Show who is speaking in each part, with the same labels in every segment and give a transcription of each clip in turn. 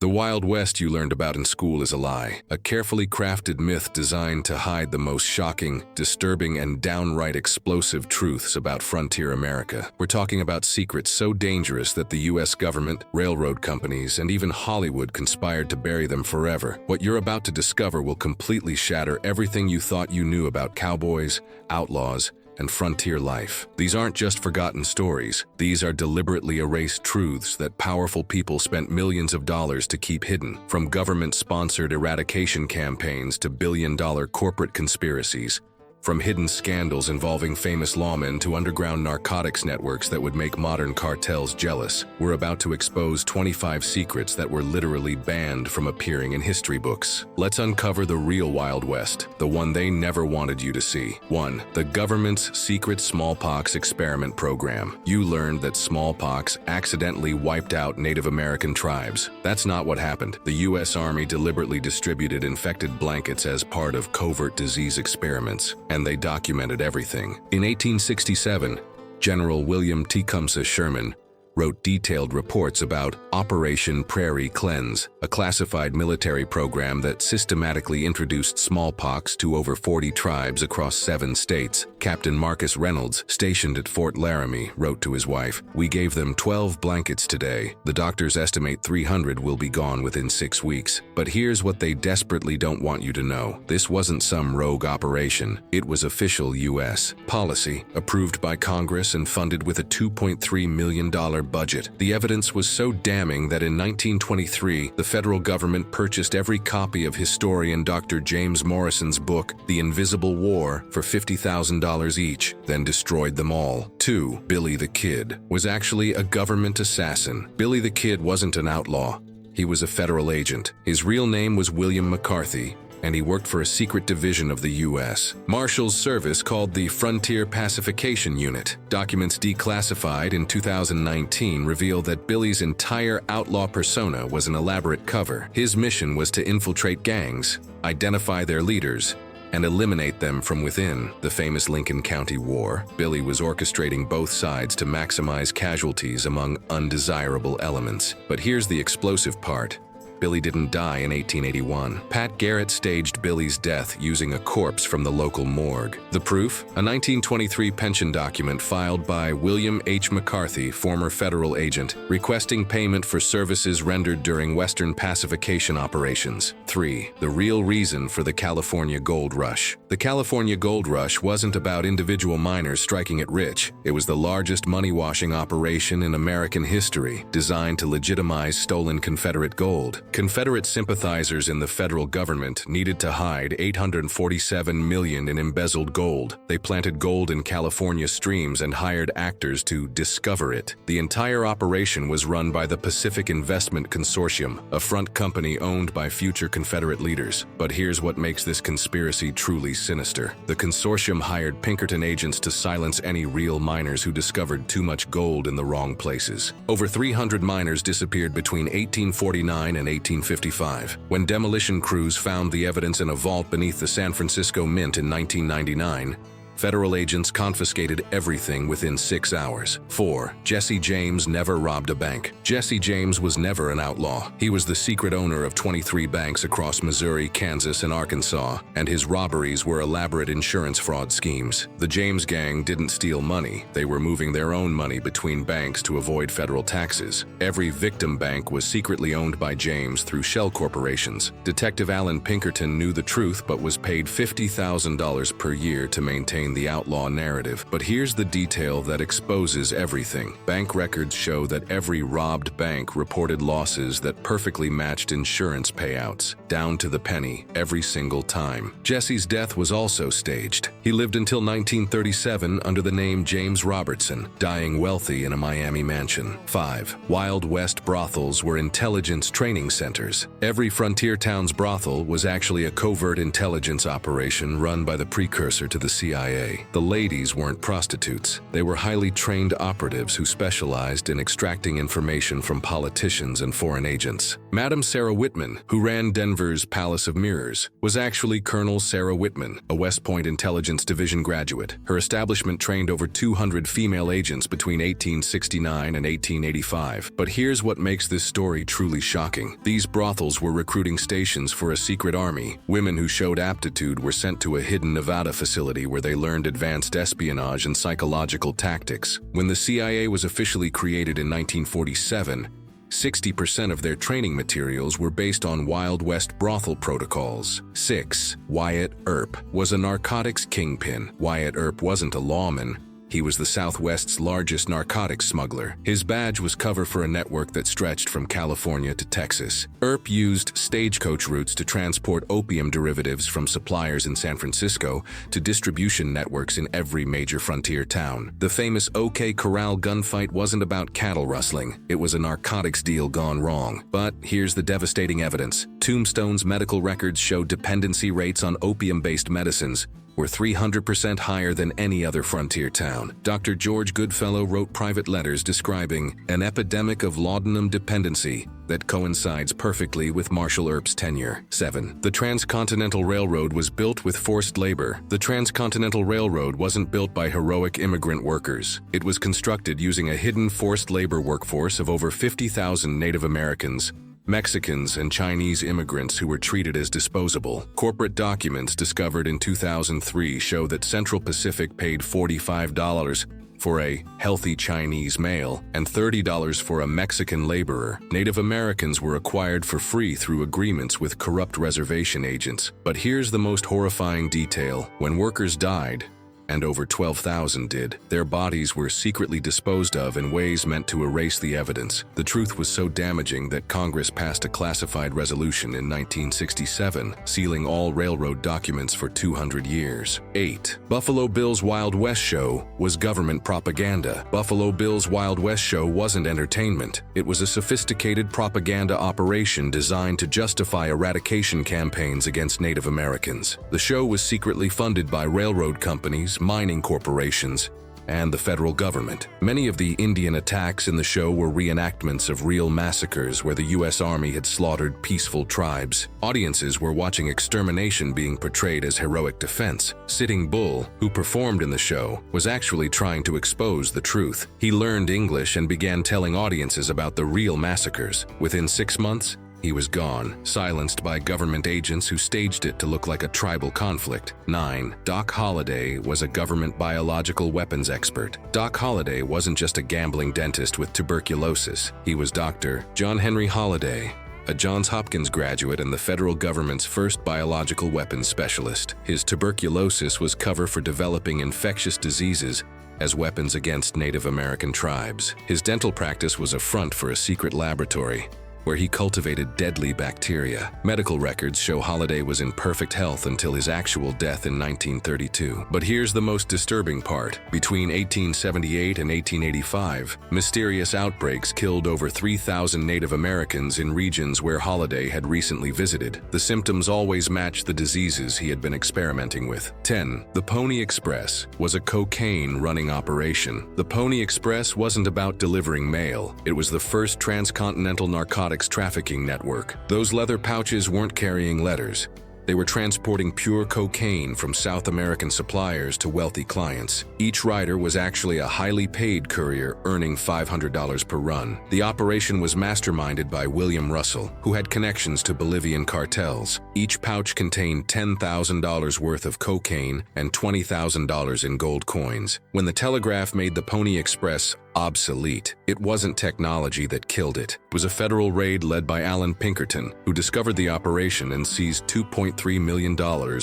Speaker 1: The Wild West you learned about in school is a lie, a carefully crafted myth designed to hide the most shocking, disturbing, and downright explosive truths about frontier America. We're talking about secrets so dangerous that the US government, railroad companies, and even Hollywood conspired to bury them forever. What you're about to discover will completely shatter everything you thought you knew about cowboys, outlaws, and frontier life. These aren't just forgotten stories. These are deliberately erased truths that powerful people spent millions of dollars to keep hidden, from government-sponsored eradication campaigns to billion-dollar corporate conspiracies. From hidden scandals involving famous lawmen to underground narcotics networks that would make modern cartels jealous, we're about to expose 25 secrets that were literally banned from appearing in history books. Let's uncover the real Wild West, the one they never wanted you to see. 1. The government's secret smallpox experiment program. You learned that smallpox accidentally wiped out Native American tribes. That's not what happened. The US Army deliberately distributed infected blankets as part of covert disease experiments, and they documented everything. In 1867, General William Tecumseh Sherman wrote detailed reports about Operation Prairie Cleanse, a classified military program that systematically introduced smallpox to over 40 tribes across 7 states. Captain Marcus Reynolds, stationed at Fort Laramie, wrote to his wife, "We gave them 12 blankets today. The doctors estimate 300 will be gone within 6 weeks. But here's what they desperately don't want you to know. This wasn't some rogue operation. It was official U.S. policy, approved by Congress and funded with a $2.3 million budget. The evidence was so damning that in 1923, the federal government purchased every copy of historian Dr. James Morrison's book, The Invisible War, for $50,000 each, then destroyed them all. 2. Billy the Kid was actually a government assassin. Billy the Kid wasn't an outlaw. He was a federal agent. His real name was William McCarthy, and he worked for a secret division of the U.S. Marshals Service called the Frontier Pacification Unit. Documents declassified in 2019 reveal that Billy's entire outlaw persona was an elaborate cover. His mission was to infiltrate gangs, identify their leaders, and eliminate them from within. The famous Lincoln County War. Billy was orchestrating both sides to maximize casualties among undesirable elements. But here's the explosive part. Billy didn't die in 1881. Pat Garrett staged Billy's death using a corpse from the local morgue. The proof? A 1923 pension document filed by William H. McCarthy, former federal agent, requesting payment for services rendered during Western pacification operations. 3. The real reason for the California Gold Rush. The California Gold Rush wasn't about individual miners striking it rich. It was the largest money-washing operation in American history, designed to legitimize stolen Confederate gold. Confederate sympathizers in the federal government needed to hide $847 million in embezzled gold. They planted gold in California streams and hired actors to discover it. The entire operation was run by the Pacific Investment Consortium, a front company owned by future Confederate leaders. But here's what makes this conspiracy truly sinister. The consortium hired Pinkerton agents to silence any real miners who discovered too much gold in the wrong places. Over 300 miners disappeared between 1849 and 1855. When demolition crews found the evidence in a vault beneath the San Francisco Mint in 1999, federal agents confiscated everything within 6 hours. 4. Jesse James never robbed a bank. Jesse James was never an outlaw. He was the secret owner of 23 banks across Missouri, Kansas, and Arkansas, and his robberies were elaborate insurance fraud schemes. The James gang didn't steal money. They were moving their own money between banks to avoid federal taxes. Every victim bank was secretly owned by James through shell corporations. Detective Alan Pinkerton knew the truth but was paid $50,000 per year to maintain the outlaw narrative. But here's the detail that exposes everything. Bank records show that every robbed bank reported losses that perfectly matched insurance payouts, down to the penny, every single time. Jesse's death was also staged. He lived until 1937 under the name James Robertson, dying wealthy in a Miami mansion. 5. Wild West brothels were intelligence training centers. Every frontier town's brothel was actually a covert intelligence operation run by the precursor to the CIA. CIA. The ladies weren't prostitutes. They were highly trained operatives who specialized in extracting information from politicians and foreign agents. Madam Sarah Whitman, who ran Denver's Palace of Mirrors, was actually Colonel Sarah Whitman, a West Point Intelligence Division graduate. Her establishment trained over 200 female agents between 1869 and 1885. But here's what makes this story truly shocking. These brothels were recruiting stations for a secret army. Women who showed aptitude were sent to a hidden Nevada facility where they learned advanced espionage and psychological tactics. When the CIA was officially created in 1947, 60% of their training materials were based on Wild West brothel protocols. 6. Wyatt Earp was a narcotics kingpin. Wyatt Earp wasn't a lawman. He was the Southwest's largest narcotics smuggler. His badge was cover for a network that stretched from California to Texas. Earp used stagecoach routes to transport opium derivatives from suppliers in San Francisco to distribution networks in every major frontier town. The famous OK Corral gunfight wasn't about cattle rustling. It was a narcotics deal gone wrong. But here's the devastating evidence. Tombstone's medical records show dependency rates on opium-based medicines were 300% higher than any other frontier town. Dr. George Goodfellow wrote private letters describing an epidemic of laudanum dependency that coincides perfectly with Marshal Earp's tenure. 7. The Transcontinental Railroad was built with forced labor. The Transcontinental Railroad wasn't built by heroic immigrant workers. It was constructed using a hidden forced labor workforce of over 50,000 Native Americans, Mexicans, and Chinese immigrants who were treated as disposable. Corporate documents discovered in 2003 show that Central Pacific paid $45 for a healthy Chinese male and $30 for a Mexican laborer. Native Americans were acquired for free through agreements with corrupt reservation agents. But here's the most horrifying detail. When workers died, and over 12,000 did, their bodies were secretly disposed of in ways meant to erase the evidence. The truth was so damaging that Congress passed a classified resolution in 1967, sealing all railroad documents for 200 years. 8. Buffalo Bill's Wild West Show was government propaganda. Buffalo Bill's Wild West Show wasn't entertainment. It was a sophisticated propaganda operation designed to justify eradication campaigns against Native Americans. The show was secretly funded by railroad companies, mining corporations, and the federal government. Many of the Indian attacks in the show were reenactments of real massacres where the U.S. Army had slaughtered peaceful tribes. Audiences were watching extermination being portrayed as heroic defense. Sitting Bull, who performed in the show, was actually trying to expose the truth. He learned English and began telling audiences about the real massacres. Within 6 months, he was gone, silenced by government agents who staged it to look like a tribal conflict. 9. Doc Holliday was a government biological weapons expert. Doc Holliday wasn't just a gambling dentist with tuberculosis. He was Dr. John Henry Holliday, a Johns Hopkins graduate and the federal government's first biological weapons specialist. His tuberculosis was cover for developing infectious diseases as weapons against Native American tribes. His dental practice was a front for a secret laboratory where he cultivated deadly bacteria. Medical records show Holliday was in perfect health until his actual death in 1932. But here's the most disturbing part. Between 1878 and 1885, mysterious outbreaks killed over 3,000 Native Americans in regions where Holliday had recently visited. The symptoms always matched the diseases he had been experimenting with. 10. The Pony Express was a cocaine-running operation. The Pony Express wasn't about delivering mail. It was the first transcontinental narcotics trafficking network. Those leather pouches weren't carrying letters. They were transporting pure cocaine from South American suppliers to wealthy clients. Each rider was actually a highly paid courier earning $500 per run. The operation was masterminded by William Russell, who had connections to Bolivian cartels. Each pouch contained $10,000 worth of cocaine and $20,000 in gold coins. When the telegraph made the Pony Express obsolete, it wasn't technology that killed it. It was a federal raid led by Alan Pinkerton, who discovered the operation and seized $2.3 million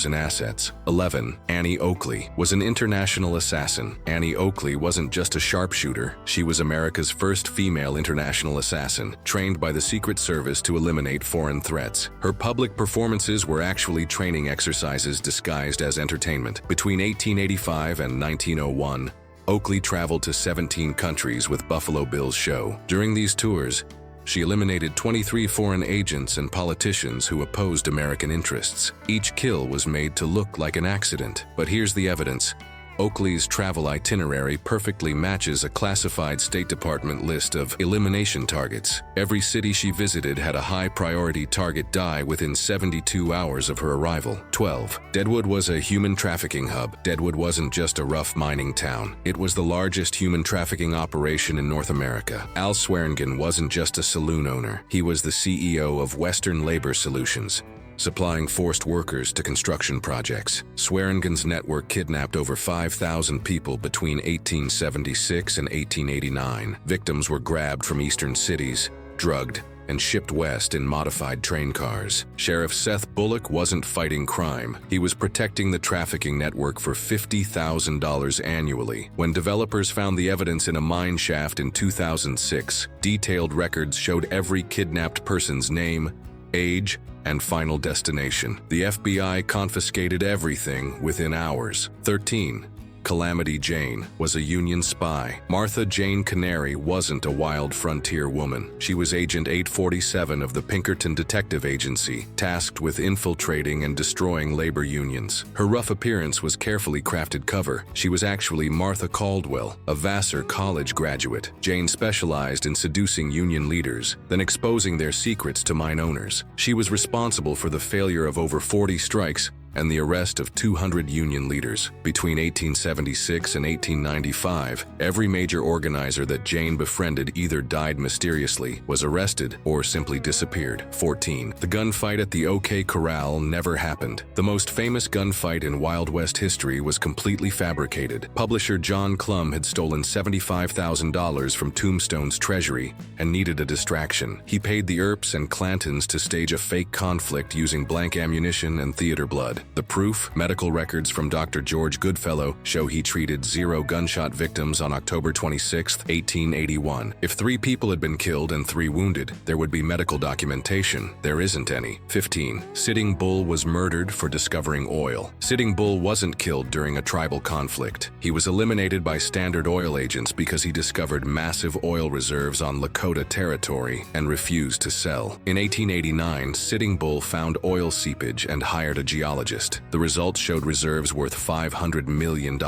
Speaker 1: in assets. 11. Annie Oakley was an international assassin. Annie Oakley wasn't just a sharpshooter. She was America's first female international assassin, trained by the Secret Service to eliminate foreign threats. Her public performances were actually training exercises disguised as entertainment. Between 1885 and 1901, Oakley traveled to 17 countries with Buffalo Bill's show. During these tours, she eliminated 23 foreign agents and politicians who opposed American interests. Each kill was made to look like an accident. But here's the evidence. Oakley's travel itinerary perfectly matches a classified State Department list of elimination targets. Every city she visited had a high-priority target die within 72 hours of her arrival. 12. Deadwood was a human trafficking hub. Deadwood wasn't just a rough mining town. It was the largest human trafficking operation in North America. Al Swearingen wasn't just a saloon owner. He was the CEO of Western Labor Solutions, supplying forced workers to construction projects. Swearingen's network kidnapped over 5,000 people between 1876 and 1889. Victims were grabbed from eastern cities, drugged, and shipped west in modified train cars. Sheriff Seth Bullock wasn't fighting crime. He was protecting the trafficking network for $50,000 annually. When developers found the evidence in a mine shaft in 2006, detailed records showed every kidnapped person's name, age, and final destination. The FBI confiscated everything within hours. 13. Calamity Jane was a Union spy. Martha Jane Canary wasn't a wild frontier woman. She was Agent 847 of the Pinkerton Detective Agency, tasked with infiltrating and destroying labor unions. Her rough appearance was carefully crafted cover. She was actually Martha Caldwell, a Vassar College graduate. Jane specialized in seducing union leaders, then exposing their secrets to mine owners. She was responsible for the failure of over 40 strikes and the arrest of 200 union leaders. Between 1876 and 1895, every major organizer that Jane befriended either died mysteriously, was arrested, or simply disappeared. 14. The gunfight at the OK Corral never happened. The most famous gunfight in Wild West history was completely fabricated. Publisher John Clum had stolen $75,000 from Tombstone's treasury and needed a distraction. He paid the Earps and Clantons to stage a fake conflict using blank ammunition and theater blood. The proof, medical records from Dr. George Goodfellow, show he treated 0 gunshot victims on October 26, 1881. If 3 people had been killed and 3 wounded, there would be medical documentation. There isn't any. 15. Sitting Bull was murdered for discovering oil. Sitting Bull wasn't killed during a tribal conflict. He was eliminated by Standard Oil agents because he discovered massive oil reserves on Lakota territory and refused to sell. In 1889, Sitting Bull found oil seepage and hired a geologist. The results showed reserves worth $500 million.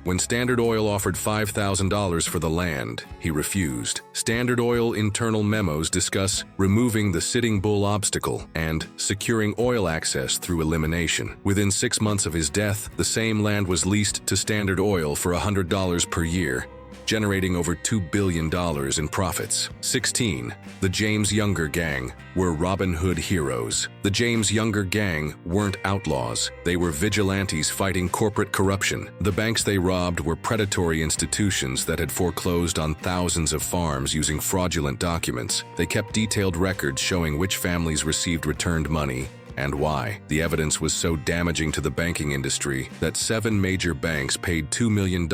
Speaker 1: When Standard Oil offered $5,000 for the land, he refused. Standard Oil internal memos discuss removing the Sitting Bull obstacle and securing oil access through elimination. Within 6 months of his death, the same land was leased to Standard Oil for $100 per year, generating over $2 billion in profits. 16. The James Younger Gang were Robin Hood heroes. The James Younger Gang weren't outlaws. They were vigilantes fighting corporate corruption. The banks they robbed were predatory institutions that had foreclosed on thousands of farms using fraudulent documents. They kept detailed records showing which families received returned money and why. The evidence was so damaging to the banking industry that 7 major banks paid $2 million in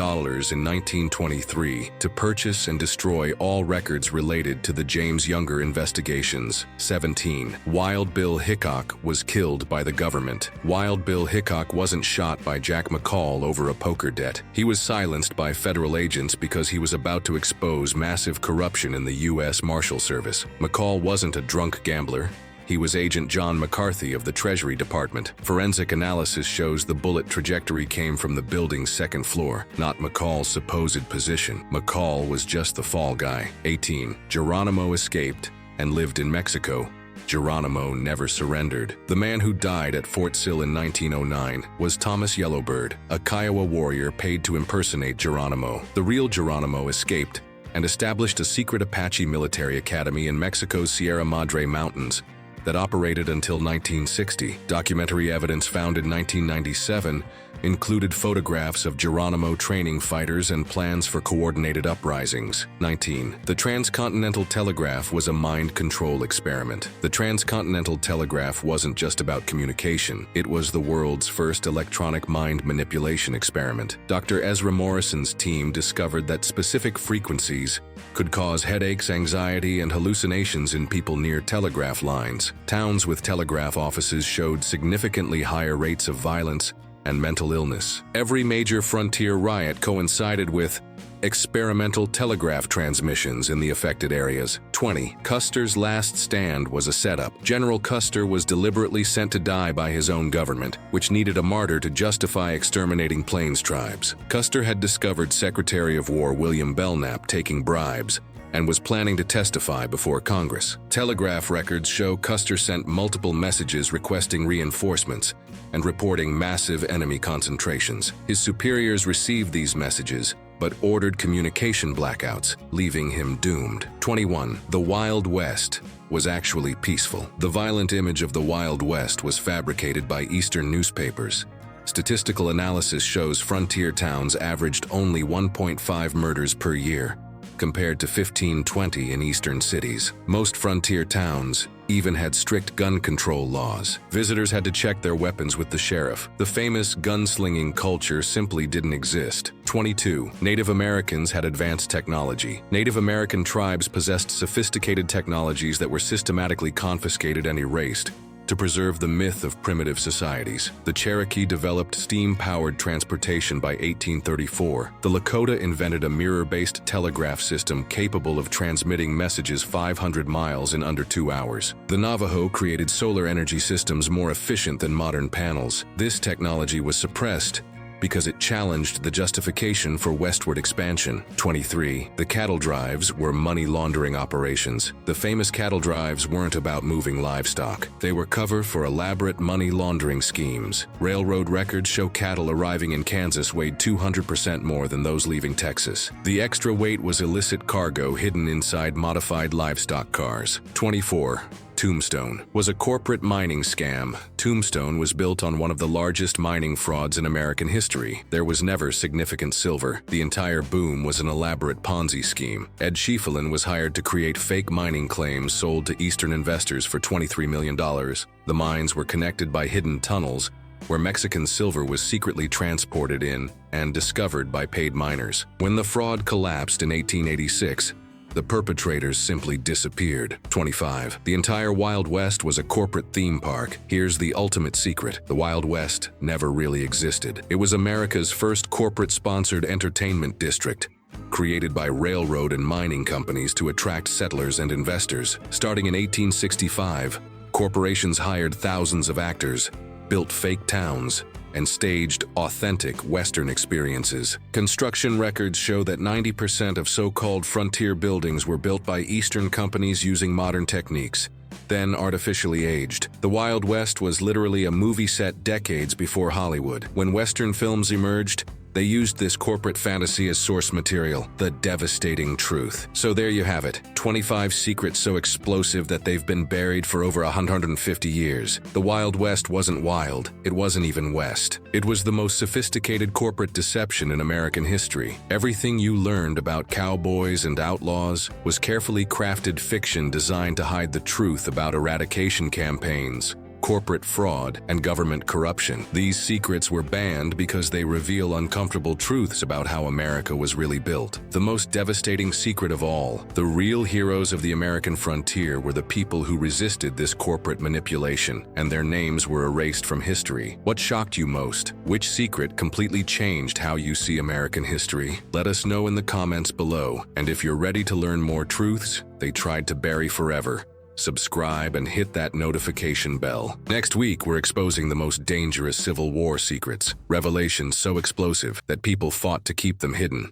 Speaker 1: 1923 to purchase and destroy all records related to the James Younger investigations. 17. Wild Bill Hickok was killed by the government. Wild Bill Hickok wasn't shot by Jack McCall over a poker debt. He was silenced by federal agents because he was about to expose massive corruption in the U.S. Marshal Service. McCall wasn't a drunk gambler. He was Agent John McCarthy of the Treasury Department. Forensic analysis shows the bullet trajectory came from the building's second floor, not McCall's supposed position. McCall was just the fall guy. 18. Geronimo escaped and lived in Mexico. Geronimo never surrendered. The man who died at Fort Sill in 1909 was Thomas Yellowbird, a Kiowa warrior paid to impersonate Geronimo. The real Geronimo escaped and established a secret Apache military academy in Mexico's Sierra Madre Mountains that operated until 1960. Documentary evidence found in 1997 included photographs of Geronimo training fighters and plans for coordinated uprisings. 19. The transcontinental telegraph was a mind control experiment. The transcontinental telegraph wasn't just about communication. It was the world's first electronic mind manipulation experiment. Dr. Ezra Morrison's team discovered that specific frequencies could cause headaches, anxiety, and hallucinations in people near telegraph lines. Towns with telegraph offices showed significantly higher rates of violence and mental illness. Every major frontier riot coincided with Experimental telegraph transmissions in the affected areas. 20. Custer's last stand was a setup. General Custer was deliberately sent to die by his own government, which needed a martyr to justify exterminating Plains tribes. Custer had discovered Secretary of War William Belknap taking bribes and was planning to testify before Congress. Telegraph records show Custer sent multiple messages requesting reinforcements and reporting massive enemy concentrations. His superiors received these messages, but ordered communication blackouts, leaving him doomed. 21. The Wild West was actually peaceful. The violent image of the Wild West was fabricated by Eastern newspapers. Statistical analysis shows frontier towns averaged only 1.5 murders per year, compared to 15-20 in eastern cities. Most frontier towns even had strict gun control laws. Visitors had to check their weapons with the sheriff. The famous gunslinging culture simply didn't exist. 22. Native Americans had advanced technology. Native American tribes possessed sophisticated technologies that were systematically confiscated and erased to preserve the myth of primitive societies. The Cherokee developed steam-powered transportation by 1834. The Lakota invented a mirror-based telegraph system capable of transmitting messages 500 miles in under 2 hours. The Navajo created solar energy systems more efficient than modern panels. This technology was suppressed because it challenged the justification for westward expansion. 23. The cattle drives were money laundering operations. The famous cattle drives weren't about moving livestock. They were cover for elaborate money laundering schemes. Railroad records show cattle arriving in Kansas weighed 200% more than those leaving Texas. The extra weight was illicit cargo hidden inside modified livestock cars. 24. Tombstone was a corporate mining scam. Tombstone was built on one of the largest mining frauds in American history. There was never significant silver. The entire boom was an elaborate Ponzi scheme. Ed Schieffelin was hired to create fake mining claims sold to Eastern investors for $23 million. The mines were connected by hidden tunnels where Mexican silver was secretly transported in and discovered by paid miners. When the fraud collapsed in 1886, the perpetrators simply disappeared. 25. The entire Wild West was a corporate theme park. Here's the ultimate secret. The Wild West never really existed. It was America's first corporate-sponsored entertainment district, created by railroad and mining companies to attract settlers and investors. Starting in 1865, corporations hired thousands of actors, built fake towns, and staged authentic Western experiences. Construction records show that 90% of so-called frontier buildings were built by Eastern companies using modern techniques, then artificially aged. The Wild West was literally a movie set decades before Hollywood. When Western films emerged, they used this corporate fantasy as source material, the devastating truth. So there you have it, 25 secrets so explosive that they've been buried for over 150 years. The Wild West wasn't wild, it wasn't even West. It was the most sophisticated corporate deception in American history. Everything you learned about cowboys and outlaws was carefully crafted fiction designed to hide the truth about eradication campaigns, corporate fraud, and government corruption. These secrets were banned because they reveal uncomfortable truths about how America was really built. The most devastating secret of all, the real heroes of the American frontier were the people who resisted this corporate manipulation, and their names were erased from history. What shocked you most? Which secret completely changed how you see American history? Let us know in the comments below, and if you're ready to learn more truths they tried to bury forever, subscribe and hit that notification bell. Next week, we're exposing the most dangerous Civil War secrets, revelations so explosive that people fought to keep them hidden.